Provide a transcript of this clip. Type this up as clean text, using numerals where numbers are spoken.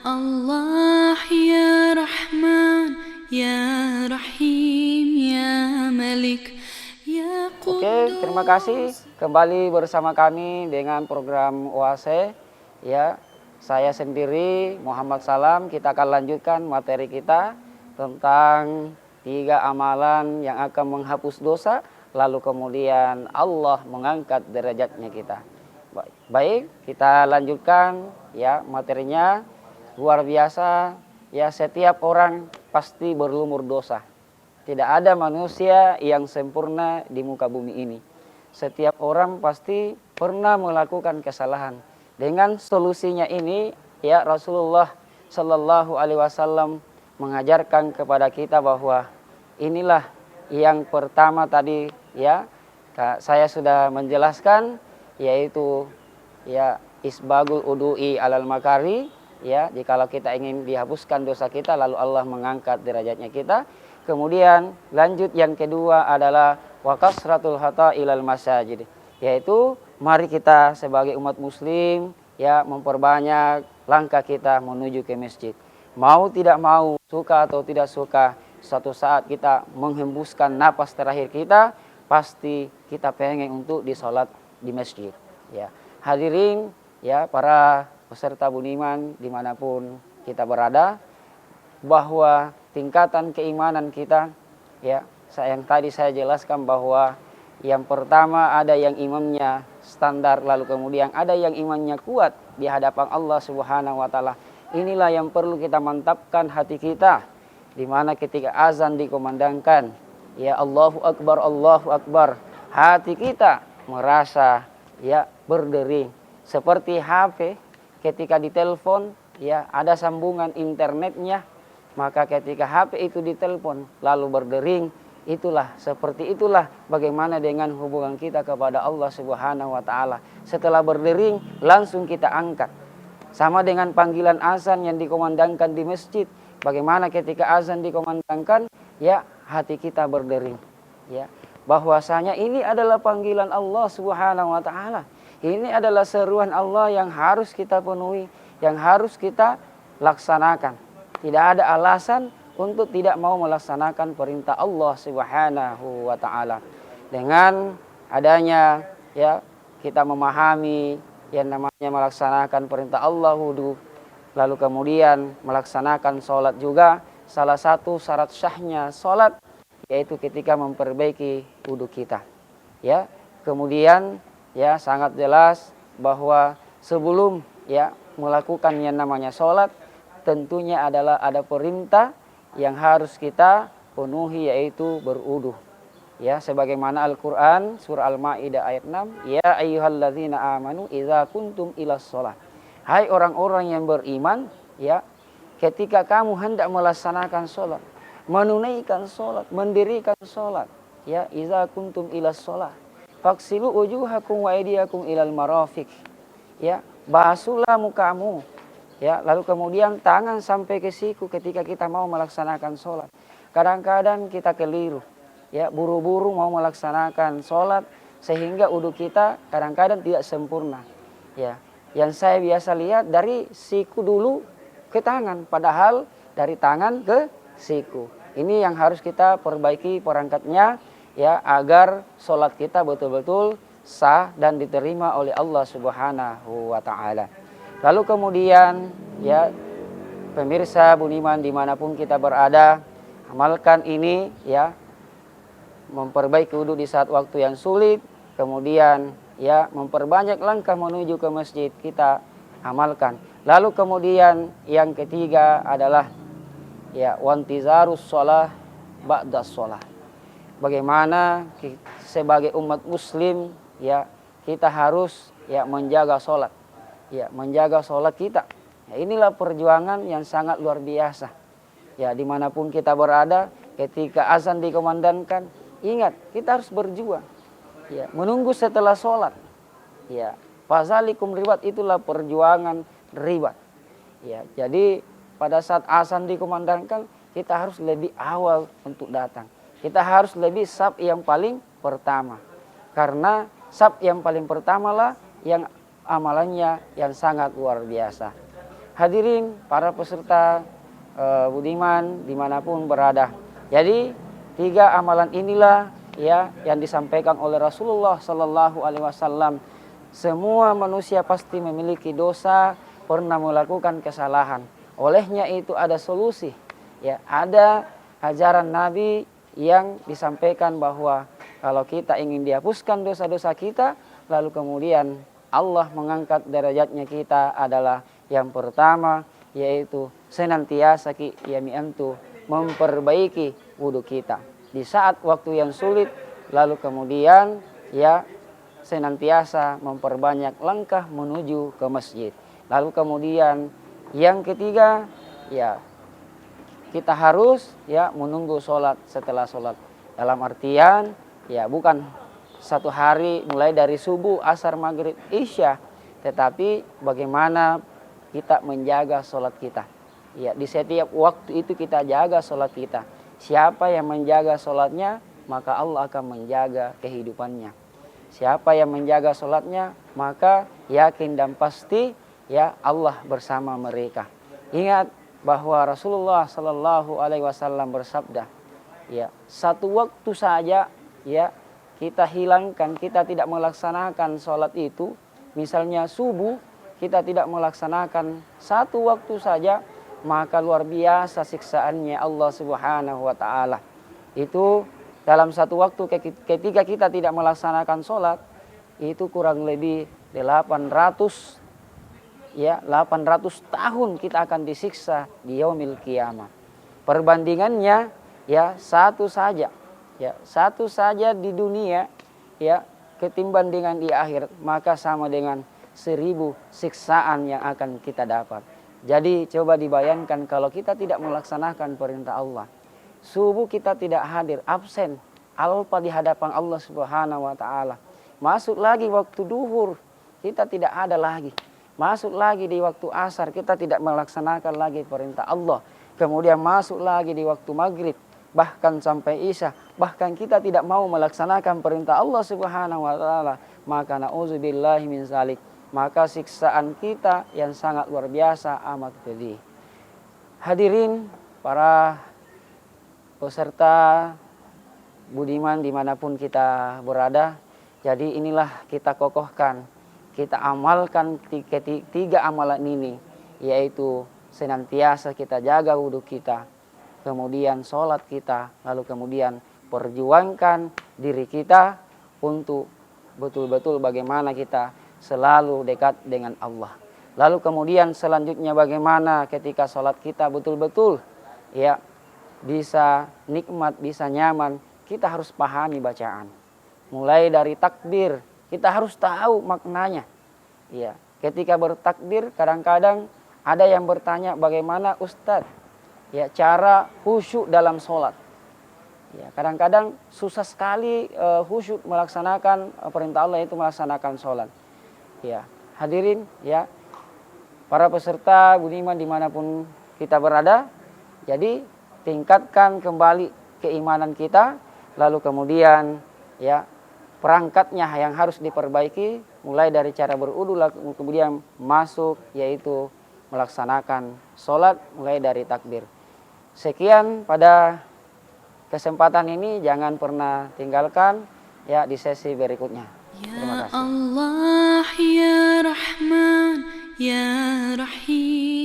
Allah ya Rahman ya Rahim ya Malik ya Qudus. Oke, terima kasih kembali bersama kami dengan program OASE. Ya, saya sendiri Muhammad Salam. Kita akan lanjutkan materi kita tentang 3 amalan yang akan menghapus dosa, lalu kemudian Allah mengangkat derajatnya kita. Baik, kita lanjutkan ya materinya. Luar biasa ya, setiap orang pasti berlumur dosa. Tidak ada manusia yang sempurna di muka bumi ini. Setiap orang pasti pernah melakukan kesalahan. Dengan solusinya ini ya, Rasulullah Shallallahu Alaihi Wasallam mengajarkan kepada kita bahwa inilah yang pertama tadi ya, saya sudah menjelaskan, yaitu ya isbagul udu'i alal makari ya, jikalau kita ingin dihapuskan dosa kita lalu Allah mengangkat derajatnya kita. Kemudian lanjut yang kedua adalah wakasratul hata ilal masajid, yaitu mari kita sebagai umat muslim ya memperbanyak langkah kita menuju ke masjid. Mau tidak mau, suka atau tidak suka, suatu saat kita menghembuskan napas terakhir kita, pasti kita pengen untuk disolat di masjid ya. Hadirin ya, para peserta budiman dimanapun kita berada, bahwa tingkatan keimanan kita ya, yang tadi saya jelaskan bahwa yang pertama ada yang imannya standar, lalu kemudian ada yang imannya kuat di hadapan Allah Subhanahu wa taala. Inilah yang perlu kita mantapkan hati kita, di mana ketika azan dikumandangkan ya Allahu Akbar, hati kita merasa ya berdering seperti HP ketika ditelepon ya ada sambungan internetnya, maka ketika HP itu ditelepon lalu berdering, seperti itulah bagaimana dengan hubungan kita kepada Allah Subhanahu wa taala. Setelah berdering langsung kita angkat. Sama dengan panggilan azan yang dikumandangkan di masjid, bagaimana ketika azan dikumandangkan ya hati kita berdering ya, bahwasanya ini adalah panggilan Allah Subhanahu wa taala. Ini adalah seruan Allah yang harus kita penuhi, yang harus kita laksanakan. Tidak ada alasan untuk tidak mau melaksanakan perintah Allah Subhanahu wa taala. Dengan adanya ya kita memahami yang namanya melaksanakan perintah Allah wudu, lalu kemudian melaksanakan sholat juga, salah satu syarat syahnya sholat yaitu ketika memperbaiki wudu kita ya. Kemudian ya sangat jelas bahwa sebelum ya melakukan yang namanya sholat, tentunya adalah ada perintah yang harus kita penuhi, yaitu berwudu ya, sebagaimana Al-Qur'an surah Al-Maidah ayat 6, ya ayyuhalladzina amanu idza kuntum ilas sholat, hai orang-orang yang beriman ya, ketika kamu hendak melaksanakan sholat, menunaikan sholat, mendirikan sholat ya, idza kuntum ilas sholat faksilu wujuhakum wa aydiyakum ilal marafiq ya, basuhlah mukamu ya, lalu kemudian tangan sampai ke siku ketika kita mau melaksanakan sholat. Kadang-kadang kita keliru ya, buru-buru mau melaksanakan sholat sehingga wudu kita kadang-kadang tidak sempurna ya. Yang saya biasa lihat dari siku dulu ke tangan, padahal dari tangan ke siku. Ini yang harus kita perbaiki perangkatnya ya, agar sholat kita betul-betul sah dan diterima oleh Allah Subhanahu wa ta'ala. Lalu kemudian ya pemirsa budiman dimanapun kita berada, amalkan ini ya, memperbaiki wudu di saat waktu yang sulit, kemudian ya memperbanyak langkah menuju ke masjid, kita amalkan. Lalu kemudian yang ketiga adalah ya wantizarus sholah ba'das sholah. Bagaimana sebagai umat muslim ya, kita harus ya menjaga sholat ya, menjaga sholat kita ya. Inilah perjuangan yang sangat luar biasa ya, dimanapun kita berada, ketika azan dikumandangkan, ingat kita harus berjuang ya, menunggu setelah sholat ya, fazalikum ribat, itulah perjuangan ribat ya. Jadi pada saat azan dikumandangkan, kita harus lebih awal untuk datang. Kita harus lebih saf yang paling pertama. Karena saf yang paling pertama lah yang amalannya yang sangat luar biasa. Hadirin para peserta budiman dimanapun berada. Jadi 3 amalan inilah ya yang disampaikan oleh Rasulullah Sallallahu Alaihi Wasallam. Semua manusia pasti memiliki dosa, pernah melakukan kesalahan. Olehnya itu ada solusi. Ya, ada ajaran Nabi yang disampaikan bahwa kalau kita ingin dihapuskan dosa-dosa kita, lalu kemudian Allah mengangkat derajatnya kita adalah yang pertama, yaitu senantiasa yamiantu memperbaiki wudhu kita di saat waktu yang sulit, lalu kemudian ya senantiasa memperbanyak langkah menuju ke masjid. Lalu kemudian yang ketiga, ya kita harus ya menunggu sholat setelah sholat. Dalam artian ya bukan satu hari mulai dari subuh, asar, maghrib, isya, tetapi bagaimana kita menjaga sholat kita. Ya, di setiap waktu itu kita jaga sholat kita. Siapa yang menjaga sholatnya, maka Allah akan menjaga kehidupannya. Siapa yang menjaga sholatnya, maka yakin dan pasti ya Allah bersama mereka. Ingat bahwa Rasulullah Sallallahu Alaihi Wasallam bersabda, ya satu waktu saja ya kita hilangkan, kita tidak melaksanakan sholat itu, misalnya subuh kita tidak melaksanakan satu waktu saja, maka luar biasa siksaannya Allah Subhanahu Wa Taala. Itu dalam satu waktu ketika kita tidak melaksanakan sholat, itu kurang lebih 800 tahun kita akan disiksa di yaumil qiyamah. Perbandingannya ya satu saja di dunia ya ketimbang dengan di akhir, maka sama dengan 1000 siksaan yang akan kita dapat. Jadi coba dibayangkan kalau kita tidak melaksanakan perintah Allah, subuh kita tidak hadir, absen, alpa di hadapan Allah Subhanahu Wa Taala. Masuk lagi waktu duhur, kita tidak ada lagi. Masuk lagi di waktu asar, kita tidak melaksanakan lagi perintah Allah. Kemudian masuk lagi di waktu maghrib, bahkan sampai isya, bahkan kita tidak mau melaksanakan perintah Allah Subhanahu Wa Taala. Maka na'udzubillahi min zalik, maka siksaan kita yang sangat luar biasa amat pedih. Hadirin para peserta budiman dimanapun kita berada, jadi inilah kita kokohkan, kita amalkan 3 amalan ini, yaitu senantiasa kita jaga wudhu kita, kemudian sholat kita, lalu kemudian perjuangkan diri kita untuk betul-betul bagaimana kita selalu dekat dengan Allah. Lalu kemudian selanjutnya bagaimana ketika sholat kita betul-betul ya bisa nikmat, bisa nyaman, kita harus pahami bacaan. Mulai dari takbir, kita harus tahu maknanya. Ya, ketika bertakbir kadang-kadang ada yang bertanya bagaimana Ustadz ya cara khusyuk dalam sholat. Ya, kadang-kadang susah sekali khusyuk melaksanakan perintah Allah, itu melaksanakan sholat. Ya, hadirin ya para peserta budiman dimanapun kita berada, jadi tingkatkan kembali keimanan kita, lalu kemudian ya perangkatnya yang harus diperbaiki, mulai dari cara berwudu, kemudian masuk yaitu melaksanakan sholat mulai dari takbir. Sekian pada kesempatan ini, jangan pernah tinggalkan ya di sesi berikutnya. Terima Ya kasih. Allah ya Rahman ya Rahim.